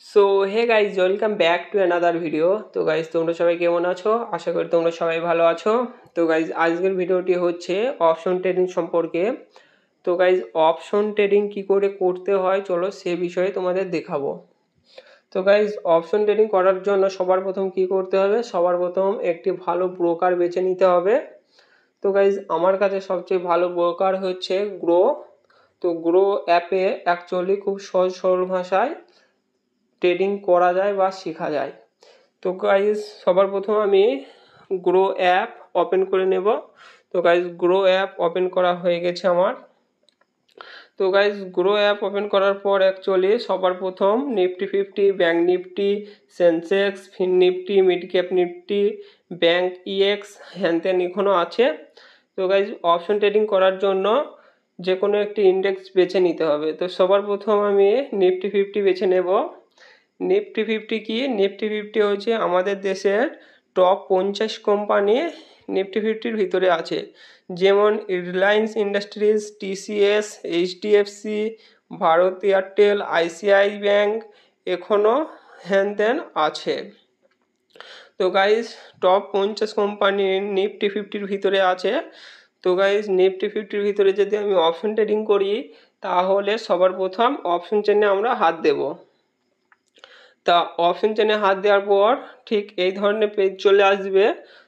So hey guys, welcome back to another video. তো guys, তোমরা সবাই কেমন আছো? আশা করি তোমরা সবাই ভালো আছো। তো গাইজ, আজকের ভিডিওটি হচ্ছে অপশন ট্রেডিং সম্পর্কে। তো গাইজ, অপশন ট্রেডিং কী করে করতে হয় চলো সে বিষয়ে তোমাদের দেখাবো। তো গাইজ, অপশন ট্রেডিং করার জন্য সবার প্রথম কি করতে হবে? সবার প্রথম একটি ভালো ব্রোকার বেছে নিতে হবে। তো গাইজ, আমার কাছে সবচেয়ে ভালো ব্রোকার হচ্ছে গ্রো। তো গ্রো অ্যাপে অ্যাকচুয়ালি খুব সহজ সরল ভাষায় ট্রেডিং করা যায় বা শেখা যায়। তো গাইজ, সবার প্রথম আমি গ্রো অ্যাপ ওপেন করে নেব। তো গাইজ, গ্রো অ্যাপ ওপেন করা হয়ে গেছে আমার। তো গাইজ, গ্রো অ্যাপ ওপেন করার পর অ্যাকচুয়ালি সবার প্রথম Nifty 50, bank Nifty, Sensex, Fin Nifty, mid cap Nifty, Bankex হ্যান ত্যান এখনও আছে। তো গাইজ, অপশন ট্রেডিং করার জন্য যে কোনো একটি ইন্ডেক্স বেছে নিতে হবে। তো সবার প্রথম আমি নিফটি 50 বেছে নেব। নিফটি 50 কি? নিফটি 50 হচ্ছে আমাদের দেশের টপ 50 কোম্পানি নিফটি 50-র ভিতরে আছে। যেমন Reliance industries, TCS, HDFC, Bharat Airtel, ICI bank এখনও হ্যান ত্যান আছে। তো গাইজ, টপ 50 কোম্পানি নিফটি 50-র ভিতরে আছে। তো গাইজ, নিফটি 50-র ভিতরে যদি আমি অপশন ট্রেডিং করি তাহলে সবার প্রথম অপশন চেনে আমরা হাত দেব। তা অপশন চেনে হাত দেওয়ার পর ঠিক এই ধরনের পেজ চলে আসবে।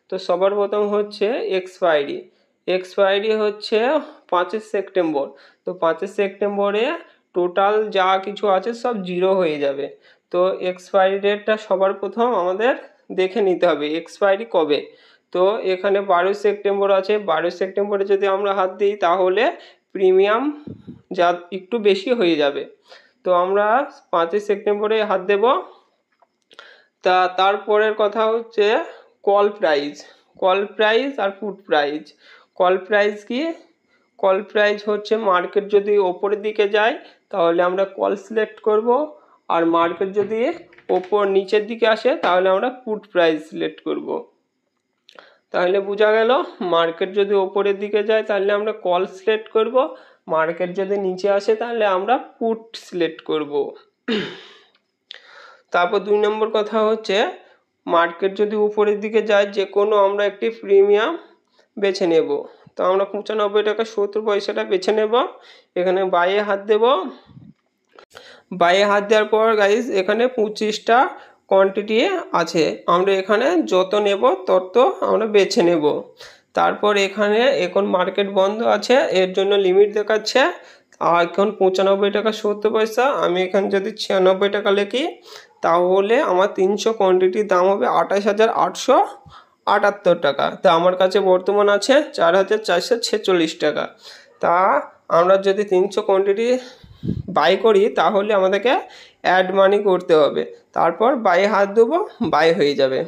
তো সবার প্রথম হচ্ছে এক্সপায়ারি হচ্ছে 5 সেপ্টেম্বর। তো 5 সেপ্টেম্বরে টোটাল যা কিছু আছে সব জিরো হয়ে যাবে। তো এক্সপায়ারি ডেটটা সবার প্রথম আমাদের দেখে নিতে হবে এক্সপায়ারি কবে। তো এখানে 12 সেপ্টেম্বর আছে। 12 সেপ্টেম্বরে যদি আমরা হাত দিই তাহলে প্রিমিয়াম যা একটু বেশি হয়ে যাবে। তো আমরা 5 সেপ্টেম্বরে হাত দেব। তারপরের কথা হচ্ছে কল প্রাইস আর পুট প্রাইস। কল প্রাইস কি? কল প্রাইস হচ্ছে মার্কেট যদি ওপরের দিকে যায় তাহলে আমরা কল সিলেক্ট করব, আর মার্কেট যদি নিচের দিকে আসে তাহলে আমরা পুট প্রাইস সিলেক্ট করব। তাহলে বোঝা গেল, মার্কেট যদি ওপরের দিকে যায় তাহলে আমরা কল সিলেক্ট করব, মার্কেট যদি নিচে আসে তাহলে আমরা পুট সিলেক্ট করব। তারপর 2 নম্বর কথা হচ্ছে মার্কেট যদি উপরের দিকে যায় যে কোনো আমরা একটি প্রিমিয়াম বেছে নেব। তো আমরা 95 টাকা 70 পয়সাটা বেছে নেব। এখানে বাইয়ে হাত দেব। বাইয়ে হাত দেওয়ার পর গাইজ এখানে 25টা কোয়ান্টিটি আছে। আমরা এখানে যত নেব তত আমরা বেছে নেব। তারপর এখানে এখন মার্কেট বন্ধ আছে, এর জন্য লিমিট দেখাচ্ছে। আর এখন 95 টাকা 70 পয়সা। আমি এখানে যদি 96 টাকা লিখি তাহলে আমার 300 কোয়ান্টিটির দাম হবে 28,878 টাকা। তা আমার কাছে বর্তমান আছে 4,446 টাকা। তা আমরা যদি 300 কোয়ান্টিটি বাই করি তাহলে আমাদেরকে অ্যাড মানি করতে হবে। তারপর বাইয়ে হাত দেবো, বাই হয়ে যাবে।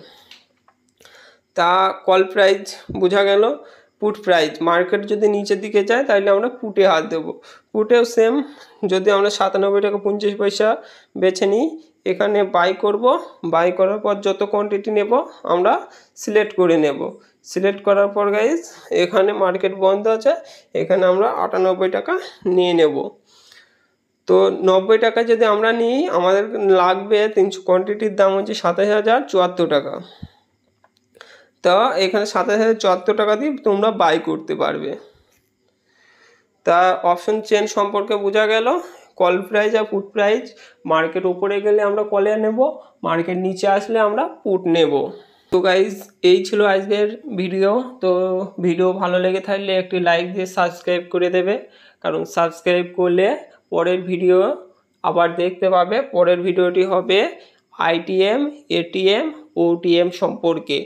তা কল প্রাইস বোঝা গেল। পুট প্রাইস, মার্কেট যদি নিচের দিকে যায় তাহলে আমরা পুটে হাত দেবো। পুটেও সেম, যদি আমরা 97 টাকা 50 পয়সা বেছে নিই এখানে বাই করব। বাই করার পর যত কোয়ান্টিটি নেব আমরা সিলেক্ট করে নেব। সিলেক্ট করার পর গাইজ এখানে মার্কেট বন্ধ আছে, এখানে আমরা 98 টাকা নিয়ে নেব। তো 90 টাকা যদি আমরা নিই আমাদের লাগবে 300 কোয়ান্টিটির দাম হচ্ছে 27,074 টাকা। তা এখানে 27,074 টাকা দিয়ে তোমরা বাই করতে পারবে। তা অপশন চেন সম্পর্কে বোঝা গেল। কল প্রাইস আর পুট প্রাইস, মার্কেট উপরে গেলে আমরা কলে নেব, মার্কেট নিচে আসলে আমরা পুট নেব। তো গাইজ, এই ছিল আজকের ভিডিও। তো ভিডিও ভালো লেগে থাকলে একটি লাইক দিয়ে সাবস্ক্রাইব করে দেবে, কারণ সাবস্ক্রাইব করলে পরের ভিডিও আবার দেখতে পাবে। পরের ভিডিওটি হবে আইটিএম, এটিএম, ওটিএম সম্পর্কে।